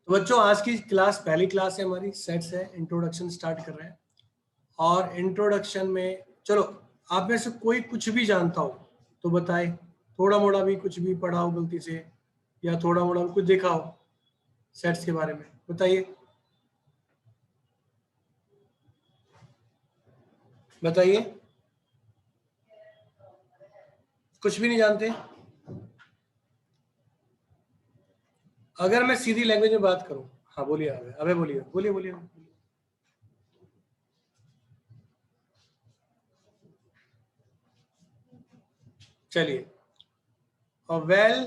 तो बच्चों आज की क्लास पहली क्लास है हमारी, सेट्स है, इंट्रोडक्शन स्टार्ट कर रहे हैं। और इंट्रोडक्शन में चलो आप में से कोई कुछ भी जानता हो तो बताए, थोड़ा मोड़ा भी कुछ भी पढ़ा हो गलती से या थोड़ा मोड़ा भी कुछ देखा हो सेट्स के बारे में, बताइए बताइए। कुछ भी नहीं जानते? अगर मैं सीधी लैंग्वेज में बात करूं, हाँ बोलिए, अबे बोलिए बोलिए बोलिए। चलिए, a well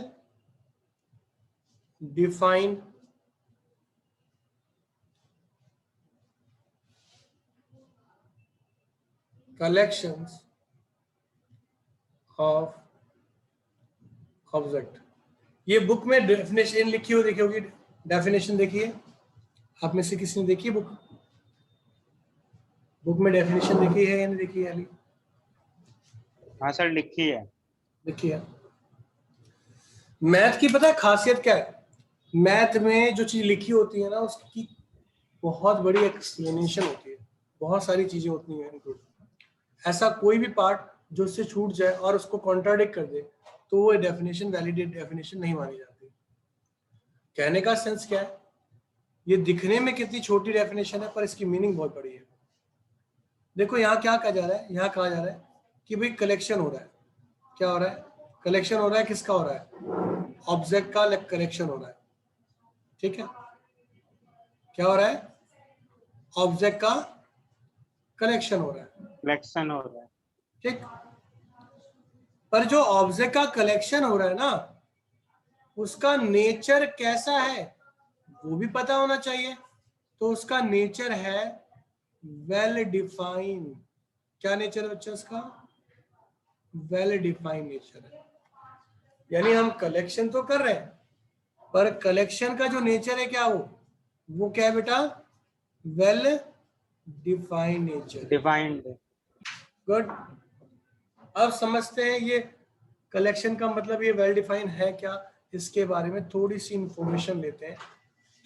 defined collections of object. ये बुक में डेफिनेशन लिखी हो, देखी होगी डेफिनेशन, देखिए आप में से किसी ने देखी है बुक? बुक में डेफिनेशन देखी है या नहीं देखी है अभी? हाँ सर, लिखी है। देखी है। मैथ की पता है खासियत क्या है? मैथ में जो चीज लिखी होती है ना उसकी बहुत बड़ी एक्सप्लेनेशन होती है, बहुत सारी चीजें होती हैं इंक्लूड। ऐसा कोई भी पार्ट जो उससे छूट जाए और उसको कॉन्ट्राडिक्ट कर दे तो वो डेफिनेशन वैलिडेट डेफिनेशन नहीं मानी जाती। कहने का सेंस क्या है, ये दिखने में कितनी छोटी डेफिनेशन है पर इसकी मीनिंग बहुत बड़ी है। देखो यहाँ क्या कहा जा रहा है, यहाँ कहा जा रहा है कि भाई कलेक्शन हो रहा है। क्या हो रहा है? कलेक्शन हो रहा है। किसका हो रहा है? ऑब्जेक्ट का कलेक्शन हो रहा है। ठीक है, क्या हो रहा है? ऑब्जेक्ट का कलेक्शन हो रहा है। कलेक्शन हो रहा है। ठीक, पर जो ऑब्जेक्ट का कलेक्शन हो रहा है ना उसका नेचर कैसा है वो भी पता होना चाहिए। तो उसका नेचर है वेल डिफाइंड। क्या नेचर है बच्चा उसका? वेल डिफाइंड नेचर है। यानी हम कलेक्शन तो कर रहे हैं पर कलेक्शन का जो नेचर है क्या वो क्या है बेटा? Well defined nature. Defined. Good. अब समझते हैं ये कलेक्शन का मतलब, ये वेल डिफाइंड है क्या, इसके बारे में थोड़ी सी इंफॉर्मेशन लेते हैं,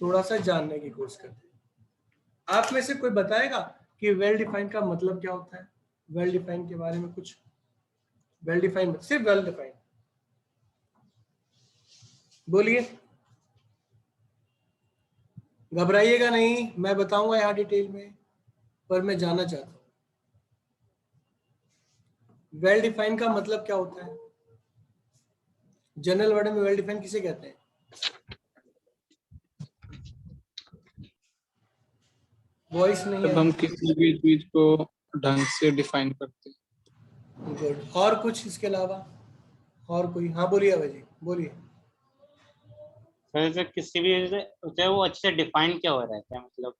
थोड़ा सा जानने की कोशिश करते हैं। आप में से कोई बताएगा कि वेल डिफाइंड का मतलब क्या होता है? वेल डिफाइंड के बारे में कुछ? वेल डिफाइंड सिर्फ वेल डिफाइंड बोलिए, घबराइएगा नहीं, मैं बताऊंगा यहाँ डिटेल में, पर मैं जानना चाहता हूँ वेल डिफाइंड का मतलब क्या होता है। जनरल वर्ड में वेल डिफाइंड किसे कहते हैं? वॉइस नहीं जब है। हम किसी भी चीज को ढंग से डिफाइन करते हैं। गुड। और कुछ इसके अलावा? और कोई? हाँ बोलिए अभय जी, बोलिए। सर जैसे किसी भी उसे वो अच्छे से डिफाइन क्या हो रहता है, मतलब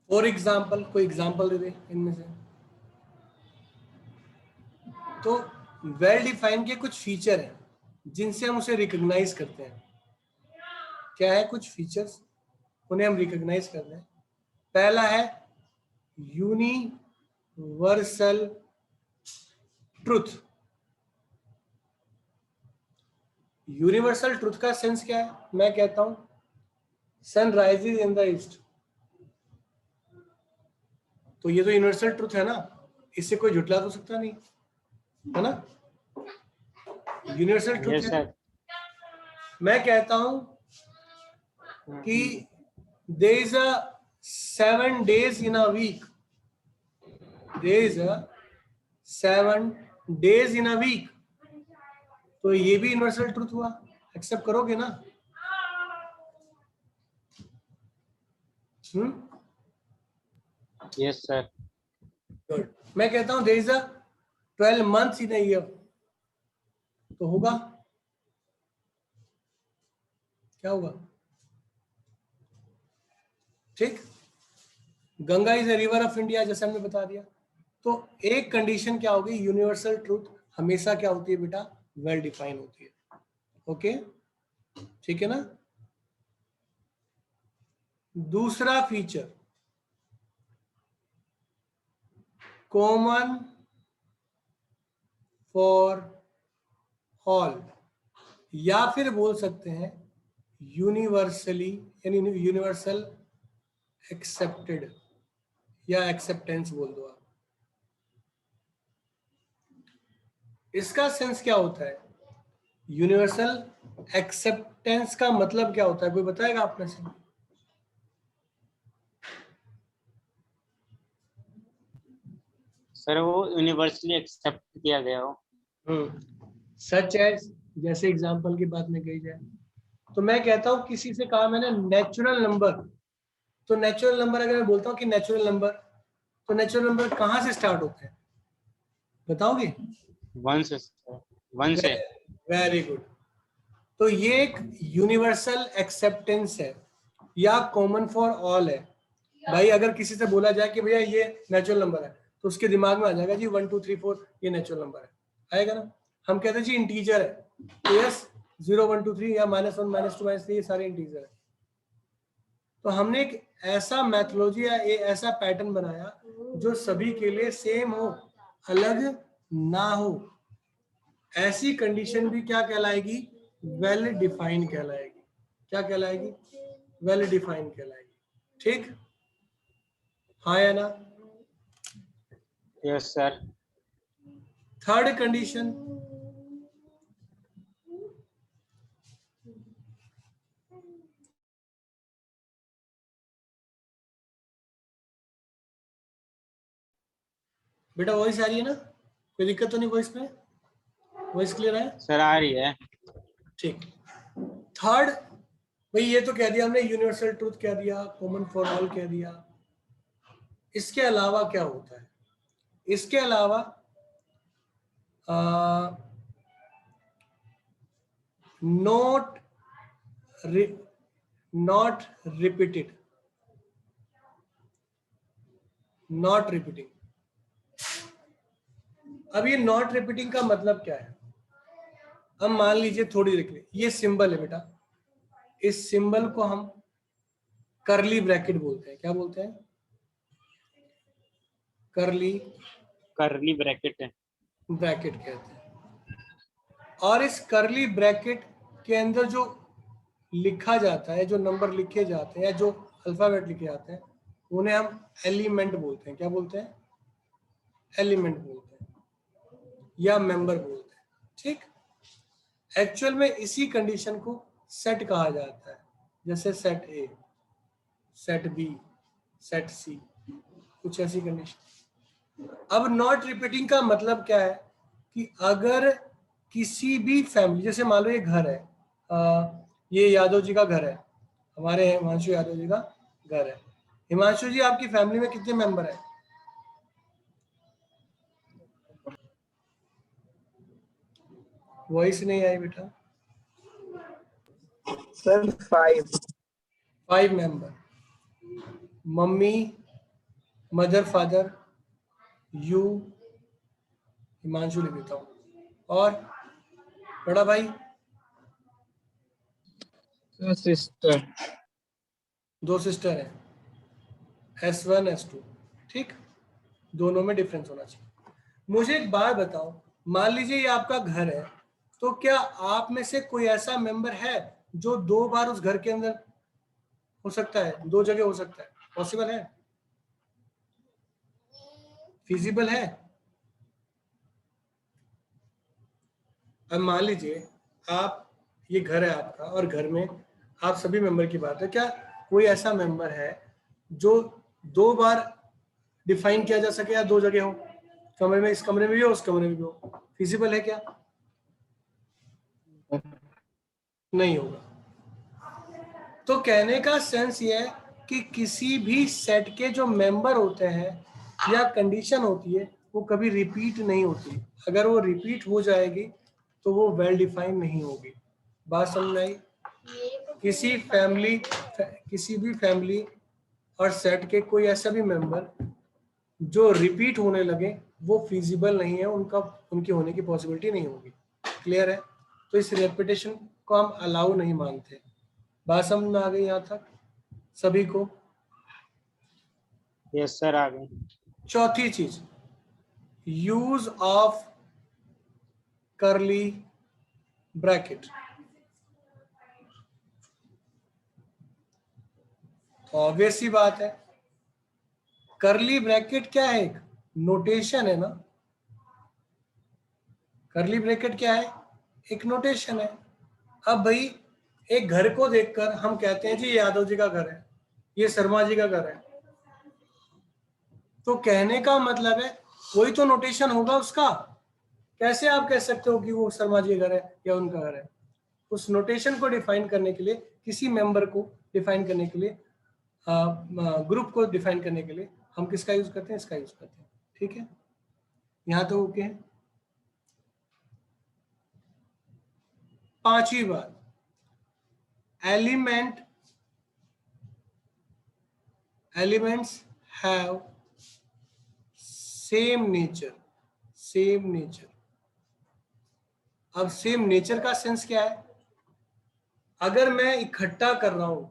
फॉर एग्जाम्पल, कोई एग्जाम्पल दे दे इनमें से। तो वेल डिफाइन के कुछ फीचर हैं जिनसे हम उसे रिकॉग्नाइज करते हैं। क्या है? कुछ फीचर्स, उन्हें हम रिकॉग्नाइज करते हैं। पहला है यूनिवर्सल ट्रुथ। यूनिवर्सल ट्रुथ का सेंस क्या है? मैं कहता हूं sun rises in the east, तो ये तो यूनिवर्सल ट्रुथ है ना, इससे कोई झुटला तो सकता नहीं है ना, यूनिवर्सल ट्रुथ यस है। सर। मैं कहता हूं कि there is a 7 days in a week, there is a 7 days in a week, तो ये भी यूनिवर्सल ट्रुथ हुआ, एक्सेप्ट करोगे ना? Yes sir. गुड। मैं कहता हूं there is a 12 months in a year, तो होगा क्या होगा? ठीक, Ganga is a river of India जैसे हमने बता दिया। तो एक कंडीशन क्या होगी? यूनिवर्सल ट्रुथ हमेशा क्या होती है बेटा? वेल डिफाइन होती है। ओके, ठीक है ना। दूसरा फीचर कॉमन फॉर ऑल, या फिर बोल सकते हैं यूनिवर्सली यानी यूनिवर्सल एक्सेप्टेड या एक्सेप्टेंस बोल दो आप। इसका सेंस क्या होता है? यूनिवर्सल एक्सेप्टेंस का मतलब क्या होता है, कोई बताएगा आप में से? सर वो यूनिवर्सली एक्सेप्ट किया गया हो। सच एज, जैसे एग्जांपल की बात में कही जाए तो मैं कहता हूं किसी से कहा मैंने नेचुरल नंबर, तो नेचुरल नंबर अगर मैं बोलता हूं कि नेचुरल नंबर, तो नेचुरल नंबर कहां से स्टार्ट होते हैं बताओगे? वन से, वन से। Very good. तो ये एक यूनिवर्सल एक्सेप्टेंस है या कॉमन फॉर ऑल है। भाई अगर किसी से बोला जाए कि भैया ये नेचुरल नंबर है तो उसके दिमाग में आ जाएगा जी 1 2 3 4 ये नेचुरल नंबर है, आएगा ना। हम कहते हैं जी इंटीजर है, तो यस 0 1 2 3 या -1 -2 -3 ये सारे इंटीजर है। तो हमने एक ऐसा मैथोलॉजी या ऐसा पैटर्न बनाया जो सभी के लिए सेम हो, अलग ना हो। ऐसी कंडीशन भी क्या कहलाएगी? वेल डिफाइंड कहलाएगी। क्या कहलाएगी? वेल डिफाइंड कहलाएगी। ठीक, हाँ या ना? Yes sir. थर्ड कंडीशन, बेटा वॉइस आ रही है ना? कोई दिक्कत तो नहीं वॉइस में? वॉइस क्लियर है? सर आ रही है। ठीक। थर्ड, भाई ये तो कह दिया हमने, यूनिवर्सल ट्रूथ कह दिया, कॉमन फॉर ऑल कह दिया। इसके अलावा क्या होता है? इसके अलावा not not repeated, not repeating. अब ये नॉट रिपीटिंग का मतलब क्या है? अब मान लीजिए थोड़ी देख लीजिए, ये सिंबल है बेटा, इस सिंबल को हम करली ब्रैकेट बोलते हैं। क्या बोलते हैं? करली करली ब्रैकेट है। ब्रैकेट कहते हैं। और इस करली ब्रैकेट के अंदर जो लिखा जाता है, जो नंबर लिखे जाते हैं या जो अल्फाबेट लिखे जाते हैं, उन्हें हम एलिमेंट बोलते हैं। क्या बोलते हैं? एलिमेंट बोलते हैं या मेंबर बोलते हैं। ठीक, एक्चुअल में इसी कंडीशन को सेट कहा जाता है, जैसे set A, set B, set C, कुछ ऐसी कंडीशन। अब नॉट रिपीटिंग का मतलब क्या है कि अगर किसी भी फैमिली, जैसे मान लो ये घर है, ये यादव जी का घर है, हमारे हिमांशु यादव जी का घर है। हिमांशु जी आपकी फैमिली में कितने मेंबर है? वॉइस नहीं आई बेटा। Sir 5। 5 member, mummy, mother, father, you, Himanshu लिख देता हूँ, और बड़ा भाई, सिस्टर। 2 सिस्टर हैं, S1 S2। ठीक, दोनों में डिफरेंस होना चाहिए। मुझे एक बात बताओ, मान लीजिए ये आपका घर है, तो क्या आप में से कोई ऐसा मेंबर है जो 2 बार उस घर के अंदर हो सकता है, 2 जगह हो सकता है? पॉसिबल है? फिजिबल है? अब मान लीजिए आप, ये घर है आपका और घर में आप सभी मेंबर की बात है, क्या कोई ऐसा मेंबर है जो 2 बार डिफाइन किया जा सके या 2 जगह हो, कमरे में, इस कमरे में भी हो, उस कमरे में भी हो? फिजिबल है क्या? नहीं होगा। तो कहने का सेंस ये है कि किसी भी सेट के जो मेंबर होते हैं या कंडीशन होती है वो कभी रिपीट नहीं होती। अगर वो रिपीट हो जाएगी तो वो वेल डिफाइंड नहीं होगी। बात समझ में आई? किसी भी फैमिली और सेट के कोई ऐसा भी मेंबर जो रिपीट होने लगे वो फिजिबल नहीं है, उनका उनकी होने की पॉसिबिलिटी नहीं होगी। क्लियर है? तो इस रेपिटेशन को हम अलाउ नहीं मानते। बात समझ में आ गई यहाँ तक सभी को? यस सर आ गए। चौथी चीज, use of curly bracket. Obvious सी बात है, करली ब्रैकेट क्या है, एक नोटेशन है ना, करली ब्रैकेट क्या है, एक नोटेशन है। अब भाई एक घर को देखकर हम कहते हैं जी ये यादव जी का घर है, ये शर्मा जी का घर है, तो कहने का मतलब है कोई तो नोटेशन होगा उसका। कैसे आप कह सकते हो कि वो शर्मा जी का घर है या उनका घर है? उस नोटेशन को डिफाइन करने के लिए, किसी मेंबर को डिफाइन करने के लिए, ग्रुप को डिफाइन करने के लिए हम किसका यूज करते हैं, इसका यूज करते हैं। ठीक है, यहां तो ओके है। पांचवी बात, एलिमेंट्स हैव सेम नेचर। अब सेम नेचर का सेंस क्या है? अगर मैं इकट्ठा कर रहा हूं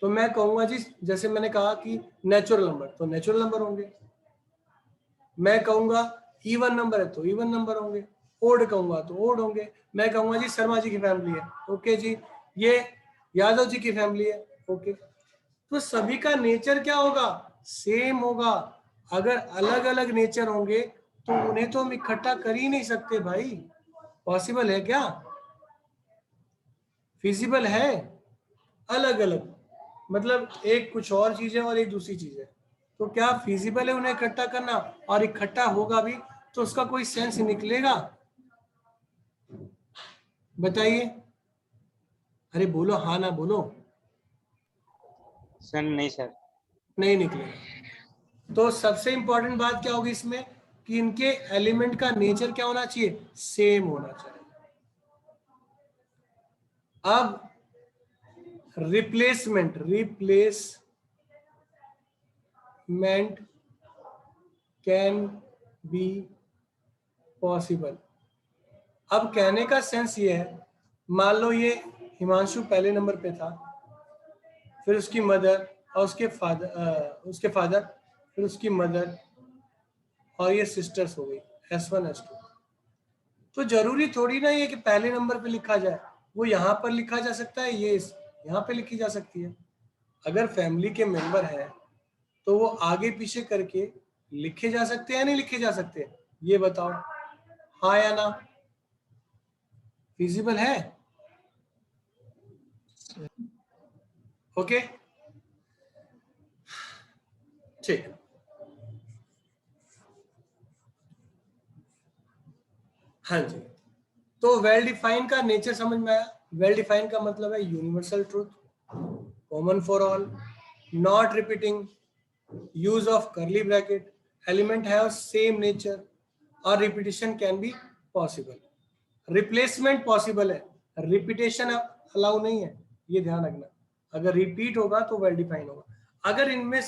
तो मैं कहूंगा जी, जैसे मैंने कहा कि नेचुरल नंबर, तो नेचुरल नंबर होंगे। मैं कहूंगा इवन नंबर है तो इवन नंबर होंगे, ओड कहूंगा तो ओड होंगे। मैं कहूंगा जी शर्मा जी की फैमिली है, ओके जी, ये यादव जी की फैमिली है, ओके। तो सभी का नेचर क्या होगा, सेम होगा। अगर अलग अलग नेचर होंगे तो उन्हें तो हम इकट्ठा कर ही नहीं सकते भाई। पॉसिबल है क्या? फिजिबल है? अलग अलग मतलब एक कुछ और चीज है और एक दूसरी चीज है, तो क्या फिजिबल है उन्हें इकट्ठा करना? और इकट्ठा होगा भी तो उसका कोई सेंस निकलेगा? बताइए, अरे बोलो, हाँ ना बोलो। सर नहीं सर। नहीं निकलेगा। तो सबसे इंपॉर्टेंट बात क्या होगी इसमें, कि इनके एलिमेंट का नेचर क्या होना चाहिए, सेम होना चाहिए। अब रिप्लेसमेंट कैन बी पॉसिबल। अब कहने का सेंस ये है, मान लो ये हिमांशु पहले नंबर पे था, फिर उसकी मदर और उसके फादर, फिर उसकी मदर और ये सिस्टर्स हो गई S1 S2। तो जरूरी थोड़ी ना ये कि पहले नंबर पे लिखा जाए, वो यहाँ पर लिखा जा सकता है, ये यहाँ पे लिखी जा सकती है। अगर फैमिली के मेंबर है तो वो आगे पीछे करके लिखे जा सकते हैं या नहीं लिखे जा सकते, ये बताओ, हाँ या ना? फिजिबल है? ओके, ठीक। हाँ जी, तो वेल डिफाइन का नेचर समझ में आया। वेल डिफाइन का मतलब है universal truth, common for all, not repeating, use of curly bracket, element have same nature, और repetition can be possible. Replacement possible है, रिपीटेशन अलाउ नहीं है, ये ध्यान रखना। अगर रिपीट होगा तो वेल डिफाइन होगा। अगर इनमें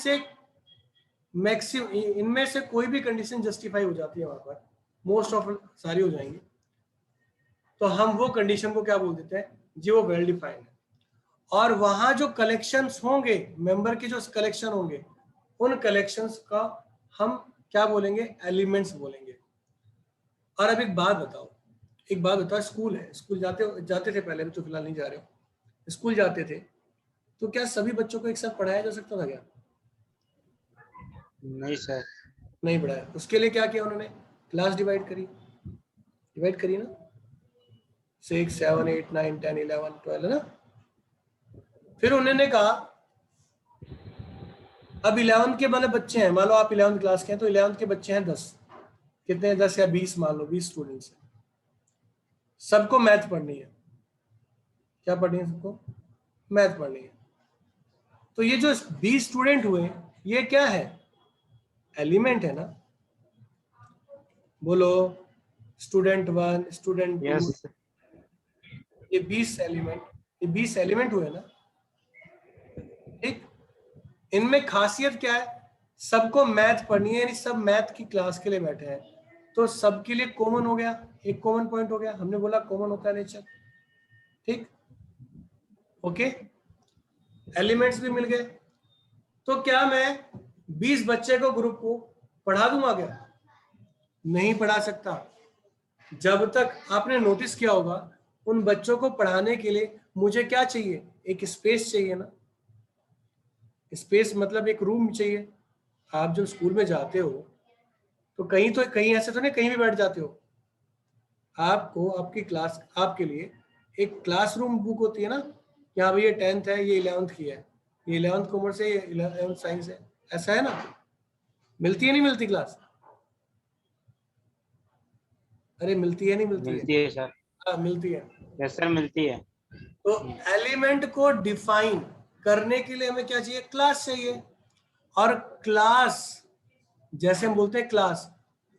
से कोई भी कंडीशन जस्टिफाई हो जाती है, वहां पर मोस्ट ऑफ सारी हो जाएंगी, तो हम वो कंडीशन को क्या बोल देते हैं जी, वो वेल डिफाइंड है। और वहां जो कलेक्शंस होंगे, मेंबर के जो कलेक्शन होंगे, उन कलेक्शंस का हम क्या बोलेंगे, एलिमेंट्स बोलेंगे। और अब एक बात बताओ, स्कूल है, स्कूल जाते थे पहले, भी तो फिलहाल नहीं जा रहे हो, स्कूल जाते थे तो क्या सभी बच्चों को एक साथ पढ़ाया जा सकता था क्या? नहीं सर। नहीं पढ़ाया। उसके लिए क्या किया उन्होंने, क्लास डिवाइड करी ना, 6 7 8 9 10 11 12 है ना। फिर उन्होंने कहा अब 11th के मतलब बच्चे हैं, मान लो आप 11th क्लास के हैं, तो 11th के बच्चे हैं 10, कितने हैं, 10 या 20, मान लो 20 स्टूडेंट्स हैं, सबको मैथ पढ़नी है। क्या पढ़नी है सबको? मैथ पढ़नी है। तो ये जो 20 स्टूडेंट हुए, ये क्या है, एलिमेंट है ना? बोलो, स्टूडेंट 1, स्टूडेंट 2, यस। ये 20 एलिमेंट हुए ना। ठीक, इनमें खासियत क्या है, सबको मैथ पढ़नी है, यानी सब मैथ की क्लास के लिए बैठे हैं, तो सबके लिए कॉमन हो गया, एक कॉमन पॉइंट हो गया। हमने बोला कॉमन होता है नेचर, ठीक, ओके, एलिमेंट्स भी मिल गए। तो क्या मैं 20 बच्चे को ग्रुप को पढ़ा दूंगा क्या? नहीं पढ़ा सकता। जब तक आपने नोटिस किया होगा, उन बच्चों को पढ़ाने के लिए मुझे क्या चाहिए, एक स्पेस चाहिए ना, स्पेस मतलब एक रूम चाहिए। आप जब स्कूल में जाते हो तो कहीं ऐसे तो नहीं कहीं भी बैठ जाते हो, आपको आपकी क्लास, आपके लिए एक क्लासरूम बुक होती है ना, कि हाँ भाई ये 10th है, ये 11th की है, ये 11th कॉमर्स है, ये 11th साइंस है, ऐसा है ना, मिलती है नहीं मिलती क्लास? अरे मिलती है नहीं मिलती है? मिलती है सर। हाँ मिलती है। यस सर, मिलती है। तो एलिमेंट को डिफाइन करने के लिए हमें क्या चाहिए, क्लास चाहिए। और क्लास, जैसे हम बोलते हैं क्लास,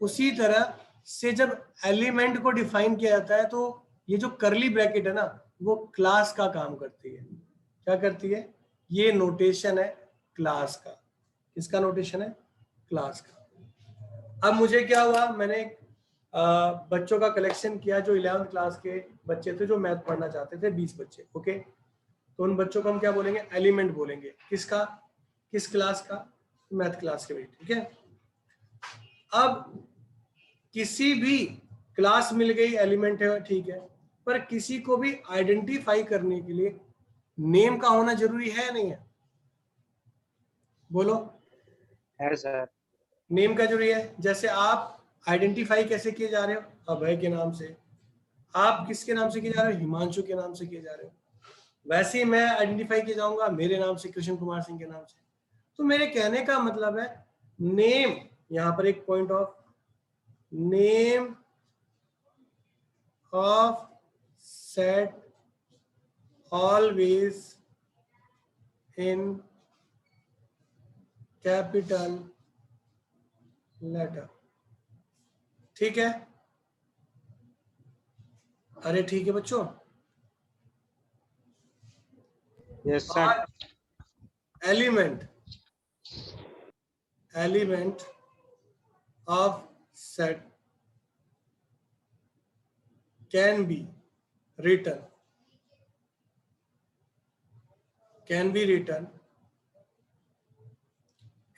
उसी तरह से जब एलिमेंट को डिफाइन किया जाता है तो ये जो करली ब्रैकेट है ना, वो क्लास का काम करती है। क्या करती है? ये नोटेशन है क्लास का। किसका नोटेशन है? क्लास का। अब मुझे क्या हुआ, मैंने बच्चों का कलेक्शन किया जो 11th क्लास के बच्चे थे, जो मैथ पढ़ना चाहते थे, 20 बच्चे। ओके, तो उन बच्चों को हम क्या बोलेंगे, एलिमेंट बोलेंगे। किसका? किस क्लास का? मैथ क्लास के भी। ठीक है, अब किसी भी क्लास मिल गई, एलिमेंट है, ठीक है, पर किसी को भी आइडेंटिफाई करने के लिए नेम का होना जरूरी है नहीं है? बोलो, है सर। नेम का जरूरी है। जैसे आप आइडेंटिफाई कैसे किए जा रहे हो? अभय के नाम से। आप किसके नाम से किए जा रहे हो? हिमांशु के नाम से किए जा रहे हो। वैसे ही मैं आइडेंटिफाई किया जाऊंगा मेरे नाम से, कृष्ण कुमार सिंह के नाम से। तो मेरे कहने का मतलब है, नेम, यहां पर एक point of name of set always in capital letter। ठीक है? अरे ठीक है बच्चों। Yes sir. और element of set can be written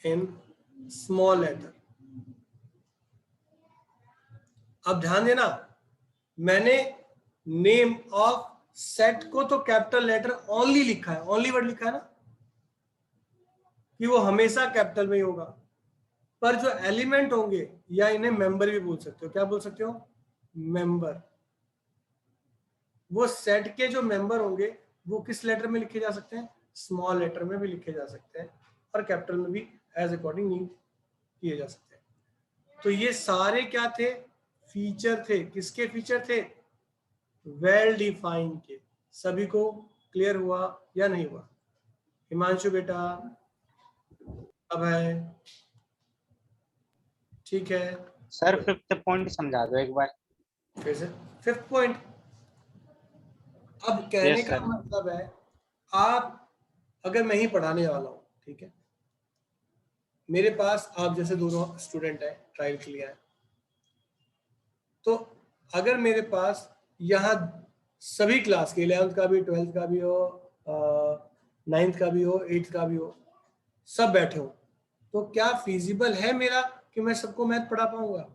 in small letter। अब ध्यान देना, मैंने नेम ऑफ सेट को तो कैपिटल लेटर ओनली लिखा है, ओनली वर्ड लिखा है ना, कि वो हमेशा कैपिटल में ही होगा। पर जो एलिमेंट होंगे, या इन्हें मेंबर भी बोल सकते हो, क्या बोल सकते हो? मेंबर। वो सेट के जो मेंबर होंगे वो किस लेटर में लिखे जा सकते हैं? स्मॉल लेटर में भी लिखे जा सकते हैं, और कैपिटल में भी एज अकॉर्डिंग नीड किए जा सकते हैं। तो ये सारे क्या थे? फीचर थे। किसके फीचर थे? वेल डिफाइंड के। सभी को क्लियर हुआ या नहीं हुआ? हिमांशु बेटा, अभय, ठीक है? सर 5th पॉइंट समझा दो एक बार। फिर से 5th पॉइंट। अब कहने यस का सर। मतलब है, आप, अगर मैं ही पढ़ाने वाला हूँ, ठीक है, मेरे पास आप जैसे दोनों स्टूडेंट हैं, ट्रायल के लिए आए, तो अगर मेरे पास यहाँ सभी क्लास के, 11th का भी, 12th का भी हो, 9th का भी हो, 8th का भी हो, सब बैठे हो, तो क्या फिजिबल है मेरा कि मैं सबको मैथ पढ़ा पाऊंगा?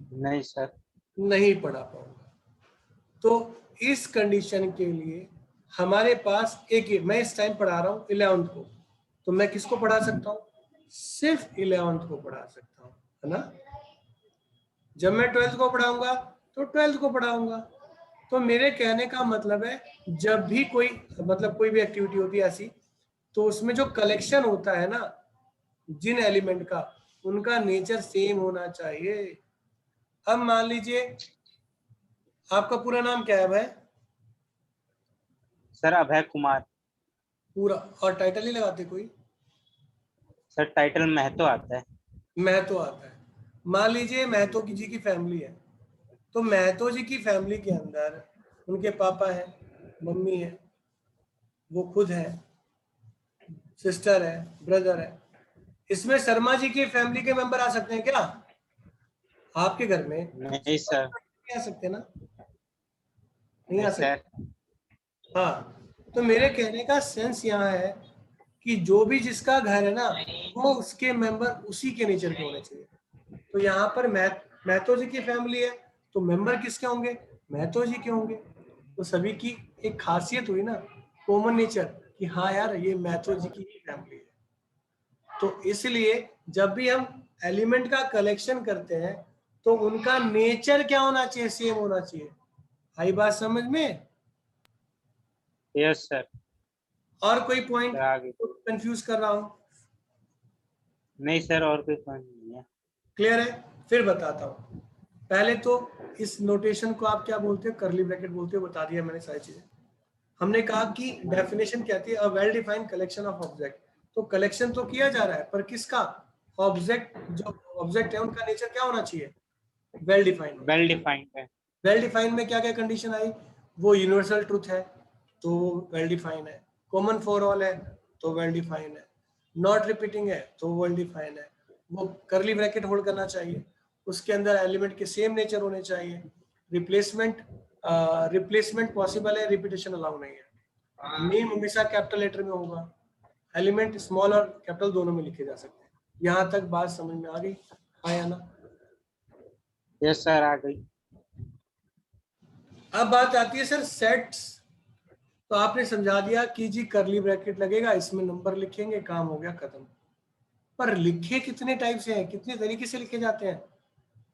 नहीं सर। नहीं पढ़ा पाऊंगा। तो इस कंडीशन के लिए हमारे पास एक ही, मैं इस टाइम पढ़ा रहा हूँ 11th को, तो मैं किसको पढ़ा सकता हूँ? सिर्फ 11th को पढ़ा सकता हूँ, है ना? जब मैं 12th को पढ़ाऊंगा तो 12th को पढ़ाऊंगा। तो मेरे कहने का मतलब है, जब भी कोई, मतलब कोई भी एक्टिविटी होती है ऐसी, तो उसमें जो कलेक्शन होता है ना, जिन एलिमेंट का, उनका नेचर सेम होना चाहिए। अब मान लीजिए, आपका पूरा नाम क्या है भाई? सर अभय कुमार। पूरा, और टाइटल नहीं लगाते कोई? सर टाइटल महतो आता है। महतो आता है। मान लीजिए महतो जी की फैमिली है, तो महतो जी की फैमिली के अंदर उनके पापा है, मम्मी है, वो खुद है, सिस्टर है, ब्रदर है। इसमें शर्मा जी की फैमिली के मेंबर आ सकते हैं क्या? आपके घर में नहीं सर। नहीं आ सकते ना? नहीं नहीं आ सर। सकते। हाँ, तो मेरे कहने का सेंस यहाँ है कि जो भी जिसका घर है ना, वो उसके मेंबर उसी के नेचर के होने चाहिए। तो यहाँ पर महतो जी की फैमिली है, तो मेंबर किसके होंगे? महतो जी के होंगे। तो सभी की एक खासियत हुई ना, कॉमन नेचर, कि हाँ यार ये मैथोलॉजी की फैमिली है। तो इसलिए जब भी हम एलिमेंट का कलेक्शन करते हैं तो उनका नेचर क्या होना चाहिए, सेम होना चाहिए। आई बात समझ में? Yes sir. और कोई पॉइंट आगे कंफ्यूज कर रहा हूं? नहीं सर, और कोई पॉइंट नहीं है। क्लियर है? फिर बताता हूं। पहले तो इस नोटेशन को आप क्या बोलते हो, कर्ली ब्रैकेट बोलते हो, बता दिया मैंने सारी चीजें। हमने कहा कि डेफिनेशन क्या थी, a well defined collection of object. तो कलेक्शन तो किया जा रहा है, पर किसका? ऑब्जेक्ट, जो ऑब्जेक्ट है उनका नेचर क्या होना चाहिए? Well defined. वेल डिफाइंड है। वेल डिफाइंड में क्या क्या कंडीशन आई? वो यूनिवर्सल ट्रूथ है तो वेल डिफाइंड है, कॉमन फॉर ऑल है तो वेल डिफाइंड है, नॉट रिपीटिंग है तो वेल डिफाइंड है, वो कर्ली ब्रैकेट होल्ड करना चाहिए, उसके अंदर एलिमेंट के सेम नेचर होने चाहिए, रिप्लेसमेंट पॉसिबल है, रिपीटेशन अलाउ नहीं है, नेम हमेशा कैपिटल लेटर में होगा, एलिमेंट स्मॉल और कैपिटल दोनों में लिखे जा सकते हैं। यहाँ तक बात समझ में आ गई? आया ना? यस सर, आ गई। अब बात आती है सर सेट्स। तो आपने समझा दिया कि जी कर्ली ब्रैकेट लगेगा, इसमें नंबर लिखेंगे, काम हो गया खत्म। पर लिखे कितने टाइप से हैं, कितने तरीके से लिखे जाते हैं?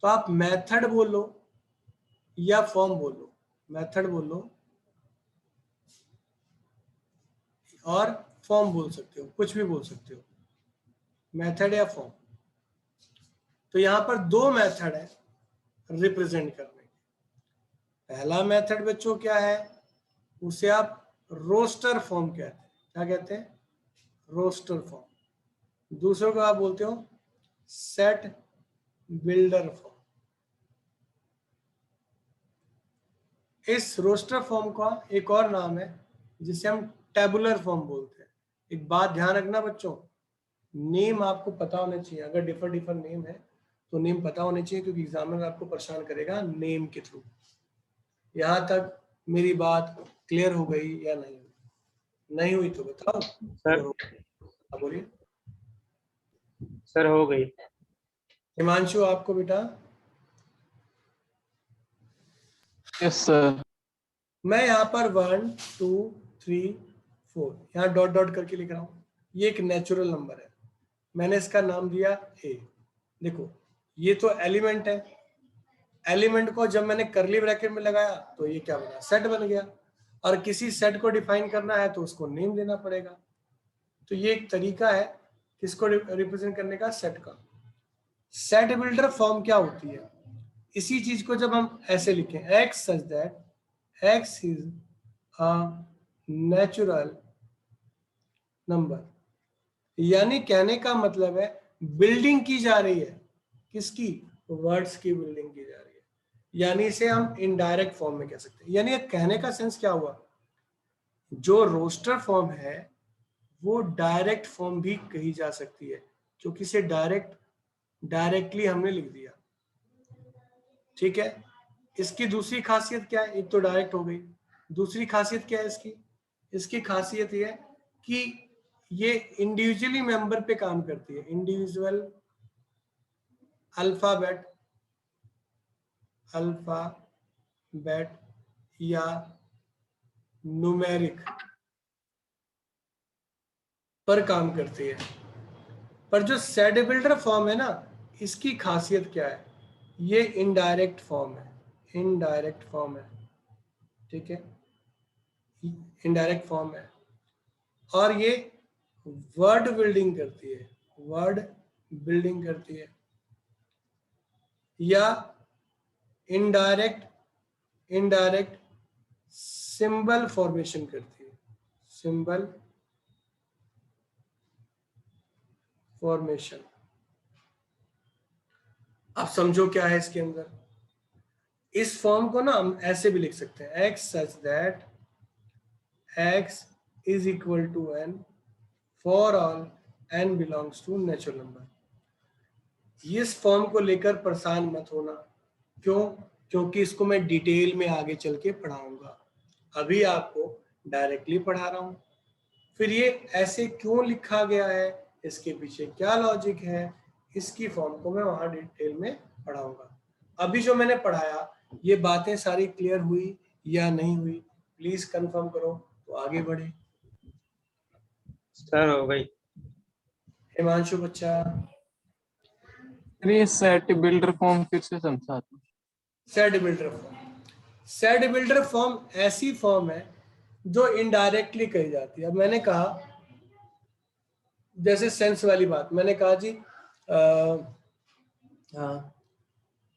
तो आप मेथड बोल लो या फॉर्म बोल लो, मेथड बोल लो और फॉर्म बोल सकते हो, कुछ भी बोल सकते हो, मेथड या फॉर्म। तो यहां पर दो मेथड है रिप्रेजेंट करने के। पहला मेथड बच्चों क्या है, उसे आप रोस्टर फॉर्म कहते हैं। क्या कहते हैं? Roster form. दूसरों को आप बोलते हो सेट बिल्डर फॉर्म। इस रोस्टर फॉर्म का एक और नाम है जिसे हम टेबुलर फॉर्म बोलते हैं। एक बात ध्यान रखना बच्चों, नेम आपको पता होना चाहिए। अगर डिफर डिफर नेम है तो नेम पता होने चाहिए, क्योंकि एग्जामिनर आपको परेशान करेगा नेम के थ्रू। यहां तक मेरी बात क्लियर हो गई या नहीं? नहीं हुई तो बताओ। सर बोलिए। सर हो गई। हिमांशु आपको बेटा? Yes sir. मैं यहाँ पर 1 2 3 4 यहाँ डॉट डॉट करके लिख रहा हूँ। ये एक नेचुरल नंबर है, मैंने इसका नाम दिया ए। देखो ये तो एलिमेंट है, एलिमेंट को जब मैंने करली ब्रैकेट में लगाया तो ये क्या बना, सेट बन गया। और किसी सेट को डिफाइन करना है तो उसको नेम देना पड़ेगा। तो ये एक तरीका है किसको रिप्रेजेंट करने का, सेट का। सेट बिल्डर फॉर्म क्या होती है? इसी चीज को जब हम ऐसे लिखें, x such that x is a natural number, यानी कहने का मतलब है बिल्डिंग की जा रही है। किसकी? वर्ड्स की बिल्डिंग की जा रही है। यानी इसे हम इनडायरेक्ट फॉर्म में कह सकते हैं। यानी कहने का सेंस क्या हुआ, जो रोस्टर फॉर्म है वो डायरेक्ट फॉर्म भी कही जा सकती है, क्योंकि इसे डायरेक्टली हमने लिख दिया। ठीक है। इसकी दूसरी खासियत क्या है, एक तो डायरेक्ट हो गई, दूसरी खासियत क्या है इसकी? इसकी खासियत ये है कि ये इंडिविजुअली मेंबर पे काम करती है। इंडिविजुअल अल्फाबेट या न्यूमेरिक पर काम करती है। पर जो सेट बिल्डर फॉर्म है ना, इसकी खासियत क्या है, ये इनडायरेक्ट फॉर्म है। इनडायरेक्ट फॉर्म है, ठीक है, इनडायरेक्ट फॉर्म है। और ये वर्ड बिल्डिंग करती है, वर्ड बिल्डिंग करती है, या इनडायरेक्ट सिंबल फॉर्मेशन करती है, सिंबल फॉर्मेशन। आप समझो क्या है इसके अंदर। इस फॉर्म को ना हम ऐसे भी लिख सकते हैं, x such that x is equal to n for all n belongs to natural number. इस फॉर्म को लेकर परेशान मत होना। क्यों? क्योंकि इसको मैं डिटेल में आगे चल के पढ़ाऊंगा, अभी आपको डायरेक्टली पढ़ा रहा हूं। फिर ये ऐसे क्यों लिखा गया है, इसके पीछे क्या लॉजिक है, इसकी फॉर्म को मैं वहां डिटेल में पढ़ाऊंगा। अभी जो मैंने पढ़ाया ये बातें सारी क्लियर हुई या नहीं हुई? प्लीज कंफर्म करो तो आगे बढ़े। सर हो गई। हिमांशु बच्चा, अरे ये सेट बिल्डर फॉर्म फिर से समझा दो। Set builder form, set builder form ऐसी फॉर्म है जो इनडायरेक्टली कही जाती है। अब मैंने कहा, जैसे सेंस वाली बात, मैंने कहा जी हाँ,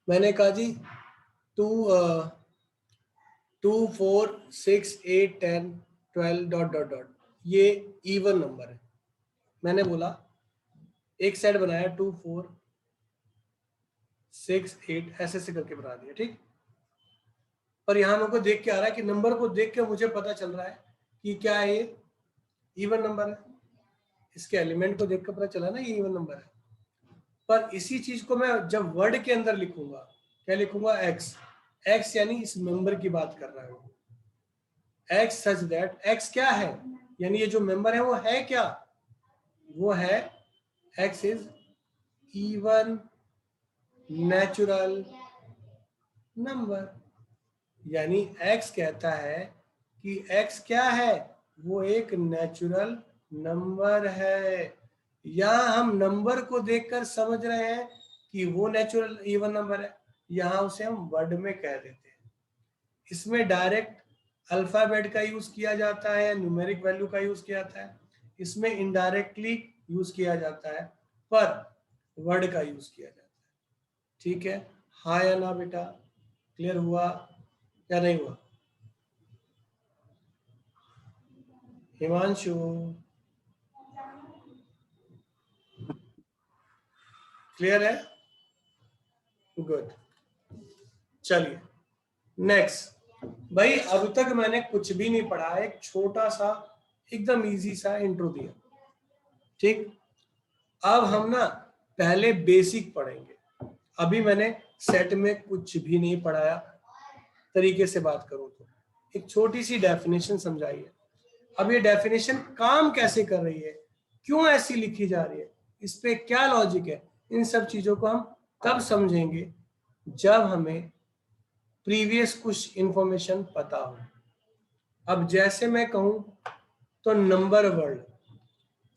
मैंने कहा जी 2 4 6 8 10 12 डॉट डॉट डॉट, ये इवन नंबर है। मैंने बोला एक सेट बनाया 2 4 6 8 ऐसे से करके बना दिया, ठीक। पर यहाँ मेरे को देख के आ रहा है कि नंबर को देख के मुझे पता चल रहा है कि क्या है, ये इवन नंबर है। इसके एलिमेंट को देख कर पता चला ना ये इवन नंबर है। पर इसी चीज को मैं जब वर्ड के अंदर लिखूंगा, क्या लिखूंगा, एक्स, एक्स यानी इस मेंबर की बात कर रहा है। एक्स सच दैट, एक्स क्या है, यानी ये जो मेंबर है वो है क्या, वो है x is even natural number. यानी एक्स कहता है कि एक्स क्या है, वो एक नेचुरल नंबर है। यहाँ हम नंबर को देखकर समझ रहे हैं कि वो नेचुरल इवन नंबर है, यहाँ उसे हम वर्ड में कह देते हैं। इसमें डायरेक्ट अल्फाबेट का यूज किया जाता है, न्यूमेरिक वैल्यू का यूज किया जाता है। इसमें इनडायरेक्टली यूज किया जाता है, पर वर्ड का यूज किया जाता है। ठीक है, हाँ या ना बेटा, क्लियर हुआ या नहीं हुआ? हिमांशु, क्लियर है? गुड। चलिए नेक्स्ट। भाई अब तक मैंने कुछ भी नहीं पढ़ा, एक छोटा सा एकदम इजी सा इंट्रो दिया, ठीक। अब हम ना पहले बेसिक पढ़ेंगे। अभी मैंने सेट में कुछ भी नहीं पढ़ाया, तरीके से बात करूं तो एक छोटी सी डेफिनेशन समझाइए। अब ये डेफिनेशन काम कैसे कर रही है, क्यों ऐसी लिखी जा रही है, इस पे क्या लॉजिक है, इन सब चीजों को हम तब समझेंगे जब हमें प्रीवियस कुछ इंफॉर्मेशन पता हो। अब जैसे मैं कहूं तो नंबर वर्ल्ड,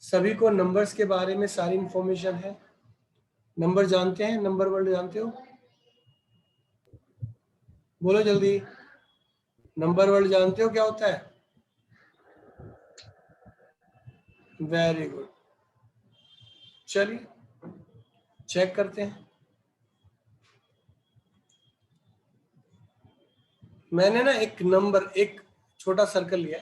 सभी को नंबर्स के बारे में सारी इंफॉर्मेशन है। नंबर जानते हैं, नंबर वर्ल्ड जानते हो, बोलो जल्दी। नंबर वर्ल्ड जानते हो क्या होता है? वेरी गुड, चलिए चेक करते हैं। मैंने ना एक नंबर, एक छोटा सर्कल लिया,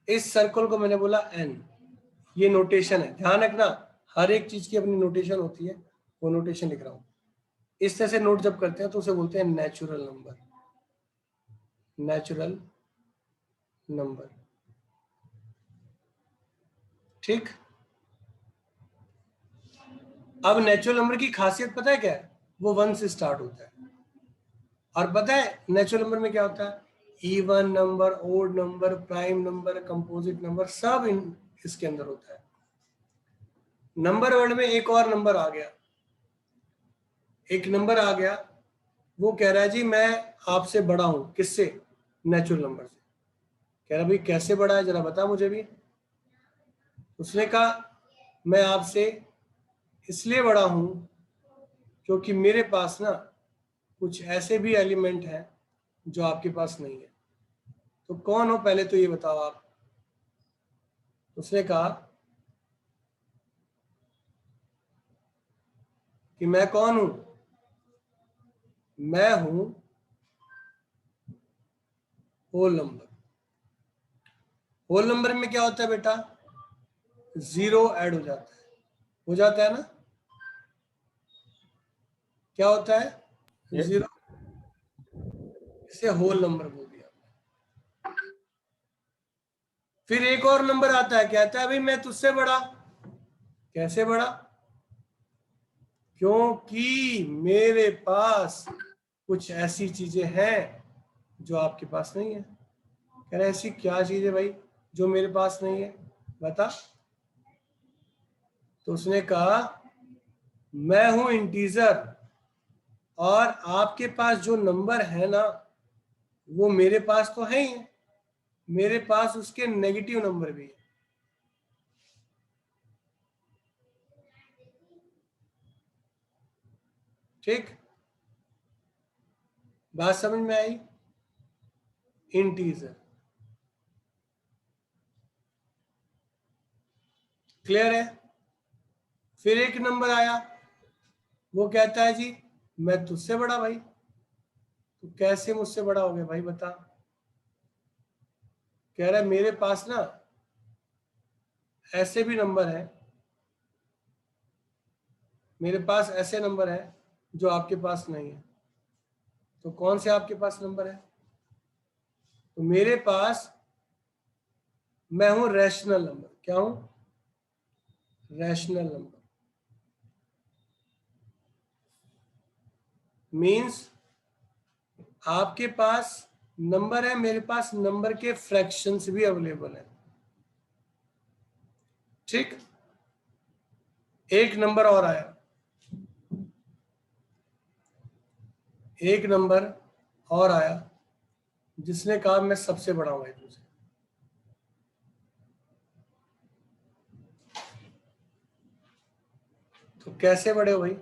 इस सर्कल को मैंने बोला n, ये नोटेशन है, ध्यान रखना हर एक चीज की अपनी नोटेशन होती है, वो नोटेशन लिख रहा हूं। इस तरह से नोट जब करते हैं तो उसे बोलते हैं नेचुरल नंबर, नेचुरल नंबर, ठीक। अब नेचुरल नंबर की खासियत पता है क्या है, वो 1 से स्टार्ट होता है। और पता है नेचुरल नंबर में क्या होता है, even number, odd number, prime number, composite number, सब इसके अंदर होता है। नंबर वर्ड में एक और नंबर आ गया, एक नंबर आ गया, वो कह रहा है जी मैं आपसे बड़ा हूं, किससे, नेचुरल नंबर से। कह रहा भाई कैसे बड़ा है, जरा बता मुझे भी। उसने कहा मैं आपसे इसलिए बड़ा हूं क्योंकि मेरे पास ना कुछ ऐसे भी एलिमेंट हैं जो आपके पास नहीं है। तो कौन हो पहले तो ये बताओ आप। उसने कहा कि मैं कौन हूं, मैं हूं होल नंबर। होल नंबर में क्या होता है बेटा, 0 ऐड हो जाता है, हो जाता है ना, क्या होता है, 0, इसे होल नंबर बोल दिया। फिर एक और नंबर आता है, कहता है भाई मैं तुझसे बड़ा, कैसे बड़ा, क्योंकि मेरे पास कुछ ऐसी चीजें हैं जो आपके पास नहीं है। कह रहे ऐसी क्या चीज है भाई जो मेरे पास नहीं है, बता। तो उसने कहा मैं हूं इंटीजर, और आपके पास जो नंबर है ना वो मेरे पास तो है ही है, मेरे पास उसके नेगेटिव नंबर भी है। ठीक, बात समझ में आई? इंटीजर, क्लियर है? फिर एक नंबर आया, वो कहता है जी मैं तुझसे बड़ा भाई। तो कैसे मुझसे बड़ा हो गया भाई बता? कह रहा है मेरे पास ना ऐसे भी नंबर है, मेरे पास ऐसे नंबर है जो आपके पास नहीं है। तो कौन से आपके पास नंबर है? तो मेरे पास, मैं हूं रैशनल नंबर। क्या हूं? Rational number. मींस आपके पास नंबर है, मेरे पास नंबर के फ्रैक्शंस भी अवेलेबल है। ठीक, एक नंबर और आया, एक नंबर और आया जिसने कहा मैं सबसे बड़ा हूं भाई तुझसे। तो कैसे बड़े हो भाई?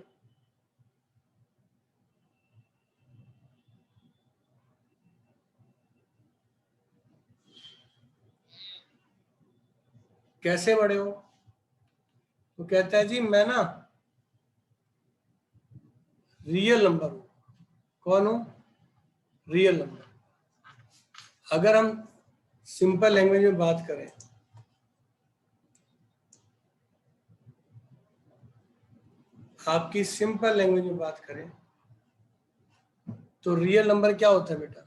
कैसे बड़े हो? तो कहता है जी मैं ना रियल नंबर हूं। कौन हूं? Real number. अगर हम सिंपल लैंग्वेज में बात करें, आपकी सिंपल लैंग्वेज में बात करें, तो रियल नंबर क्या होता है बेटा?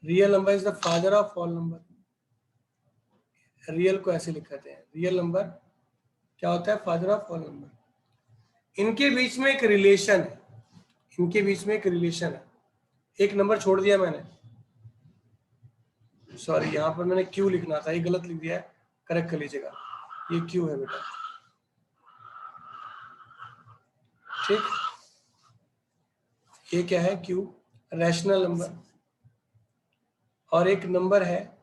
Real number is the father of all number. Real को ऐसे लिखते हैं, रियल नंबर क्या होता है? Father of all number. इनके बीच में एक रिलेशन है, इनके बीच में एक रिलेशन है। एक नंबर छोड़ दिया मैंने, सॉरी यहां पर मैंने क्यू लिखना था, ये गलत लिख दिया है, करेक्ट कर लीजिएगा। ये क्यू है बेटा। ठीक, ये क्या है? Q, rational number. और एक नंबर है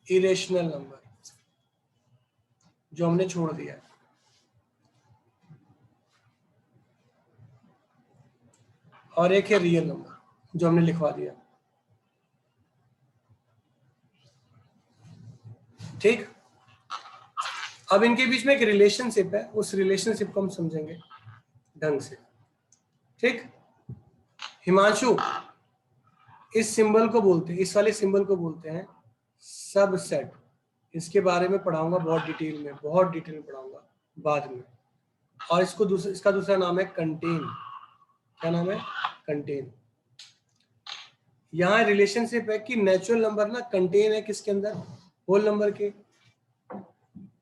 इरेशनल नंबर जो हमने छोड़ दिया। और एक है रियल नंबर जो हमने लिखवा दिया। ठीक, अब इनके बीच में एक रिलेशनशिप है, उस रिलेशनशिप को हम समझेंगे ढंग से। ठीक, हिमांशु, इस सिंबल को बोलते हैं, इस वाले सिंबल को बोलते हैं सबसेट। इसके बारे में पढ़ाऊंगा बहुत डिटेल में, बहुत डिटेल में पढ़ाऊंगा बाद में। और इसको इसका दूसरा नाम है कंटेन। क्या नाम है? कंटेन। यहाँ रिलेशनशिप है कि नेचुरल नंबर ना कंटेन है किसके अंदर? होल नंबर के।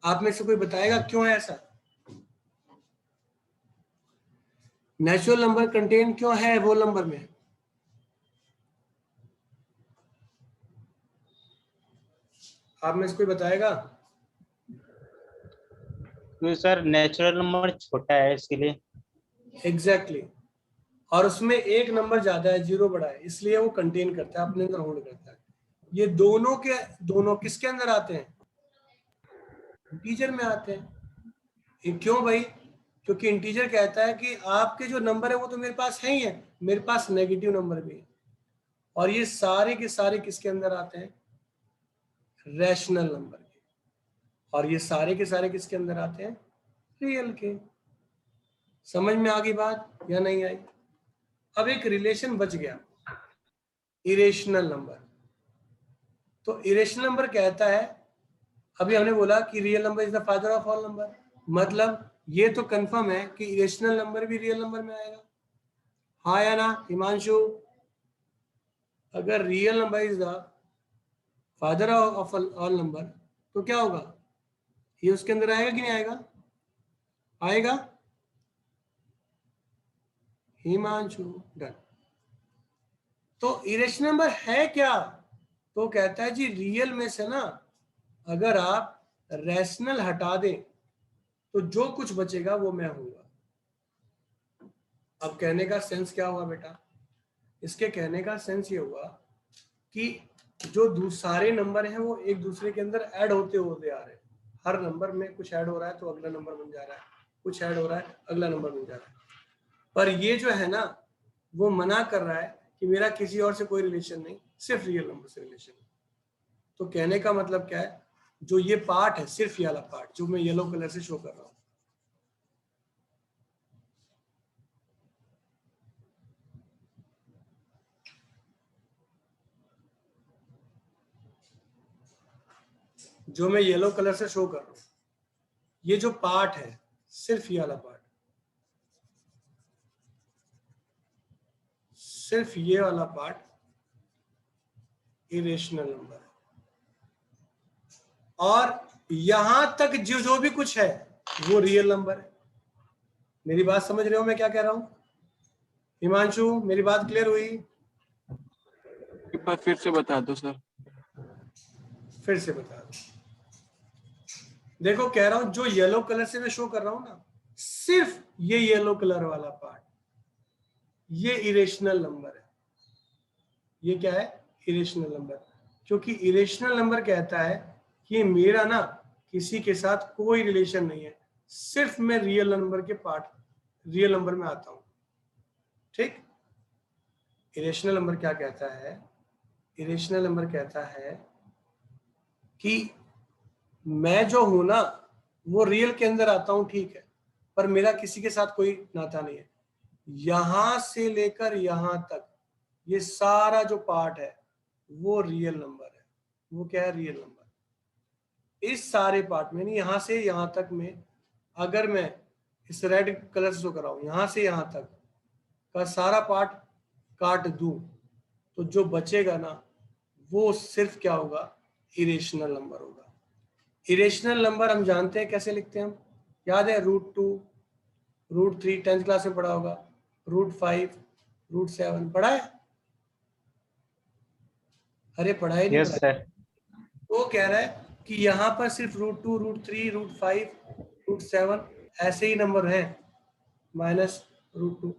आप में से कोई बताएगा क्यों है ऐसा? नेचुरल नंबर कंटेन क्यों है होल नंबर में? आप में से कोई बताएगा? क्योंकि सर नेचुरल नंबर छोटा है इसके लिए। एग्जैक्टली और उसमें एक नंबर ज्यादा है, जीरो बड़ा है, इसलिए वो कंटेन करता है, अपने अंदर होल्ड करता है। ये दोनों किसके अंदर आते हैं? इंटीजर में आते हैं। ये क्यों भाई? क्योंकि इंटीजर कहता है कि आपके जो नंबर है वो तो मेरे पास है ही है, मेरे पास नेगेटिव नंबर भी है। और ये सारे के सारे किसके अंदर आते हैं? रैशनल नंबर के। और ये सारे के सारे किसके अंदर आते हैं? रियल के। समझ में आ गई बात या नहीं आई? अब एक रिलेशन बच गया, इरेशनल नंबर। तो इरेशनल नंबर कहता है, अभी हमने बोला कि real number is the father of all number, मतलब ये तो कंफर्म है कि इरेशनल नंबर भी रियल नंबर में आएगा। हाँ या ना हिमांशु? अगर real number is the father of all number तो क्या होगा? ये उसके अंदर आएगा कि नहीं आएगा? आएगा। हिमांशु, डन। तो इरेशनल नंबर है क्या? तो कहता है जी रियल में से ना अगर आप रैशनल हटा दें तो जो कुछ बचेगा वो मैं हूंगा। अब कहने का सेंस क्या हुआ बेटा? इसके कहने का सेंस ये हुआ कि जो सारे नंबर हैं वो एक दूसरे के अंदर ऐड होते होते आ रहे हैं। हर नंबर में कुछ ऐड हो रहा है तो अगला नंबर बन जा रहा है, कुछ ऐड हो रहा है अगला नंबर बन जा रहा है। पर ये जो है ना वो मना कर रहा है कि मेरा किसी और से कोई रिलेशन नहीं, सिर्फ रियल नंबर से रिलेशन है। तो कहने का मतलब क्या है, जो ये पार्ट है, सिर्फ ये वाला पार्ट जो मैं येलो कलर से शो कर रहा हूं, जो मैं येलो कलर से शो कर रहा हूं, ये जो पार्ट है, सिर्फ ये वाला पार्ट, सिर्फ ये वाला पार्ट इरेशनल नंबर है। और यहां तक जो भी कुछ है वो रियल नंबर है। मेरी बात समझ रहे हो मैं क्या कह रहा हूं? हिमांशु, मेरी बात क्लियर हुई? एक बार फिर से बता दो सर। फिर से बता दो। देखो कह रहा हूं जो येलो कलर से मैं शो कर रहा हूं ना, सिर्फ ये येलो कलर वाला पार्ट, ये इरेशनल नंबर है। ये क्या है? Irrational number. क्योंकि इरेशनल नंबर कहता है कि मेरा ना किसी के साथ कोई रिलेशन नहीं है, सिर्फ मैं रियल नंबर के पार्ट, रियल नंबर में आता हूं। ठीक? इरेशनल नंबर क्या कहता है? इरेशनल नंबर कहता है कि मैं जो हूं ना वो रियल के अंदर आता हूं, ठीक है, पर मेरा किसी के साथ कोई नाता नहीं है। यहां से लेकर यहां तक ये सारा जो पार्ट है वो रियल नंबर है। वो क्या है? Real number. इस सारे पार्ट में, यहां से यहां तक में, अगर मैं इस रेड कलर से शो कर रहा हूं, यहां से यहां तक का सारा पार्ट काट दूं तो जो बचेगा ना वो सिर्फ क्या होगा? इरेशनल नंबर होगा। इरेशनल नंबर हम जानते हैं कैसे लिखते हैं हम, याद है? √2, √3, 10th क्लास में पढ़ा होगा, √5, √7 पढ़ा है? अरे पढ़ा ही नहीं यस पढ़ा? सर। वो कह रहा है कि यहाँ पर सिर्फ √2, √3, √5, √7 ऐसे ही नंबर हैं, -√2।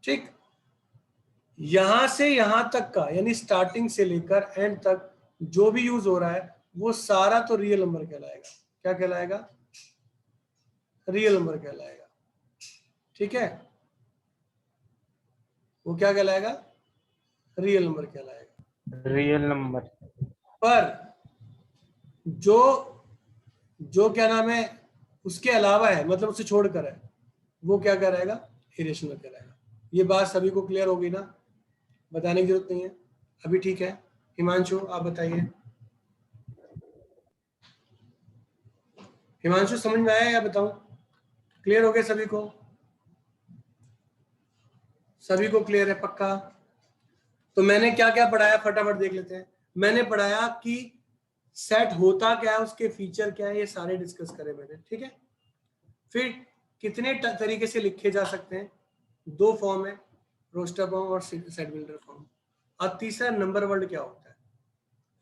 ठीक? यहां से यहां तक का, यानी स्टार्टिंग से लेकर एंड तक जो भी यूज हो रहा है वो सारा तो रियल नंबर कहलाएगा। क्या कहलाएगा? रियल नंबर कहलाएगा। ठीक है? वो क्या कहलाएगा? रियल नंबर कहलाएगा। Real number. पर जो जो क्या नाम है उसके अलावा है, मतलब उसे छोड़कर है, वो क्या कहलाएगा? इरेशनल कहलाएगा। ये बात सभी को क्लियर होगी ना? बताने की जरूरत नहीं है अभी, ठीक है? हिमांशु आप बताइए। हिमांशु समझ में आया या बताऊं? क्लियर हो गया सभी को? सभी को क्लियर है पक्का? तो मैंने क्या क्या पढ़ाया फटाफट देख लेते हैं। मैंने पढ़ाया कि सेट होता क्या है, उसके फीचर क्या है, ये सारे डिस्कस करे मैंने। ठीक है? फिर कितने तरीके से लिखे जा सकते हैं, 2 फॉर्म है, रोस्टर फॉर्म और सेट बिल्डर फॉर्म। और तीसरा नंबर वर्ड क्या होता है,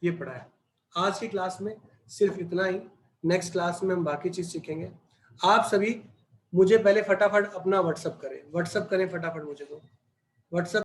ये पढ़ाया। आज की क्लास में सिर्फ इतना ही। नेक्स्ट क्लास में हम बाकी चीज सीखेंगे। आप सभी मुझे पहले फटाफट अपना व्हाट्सअप करें, फटाफट मुझे दो व्हाट्सअप।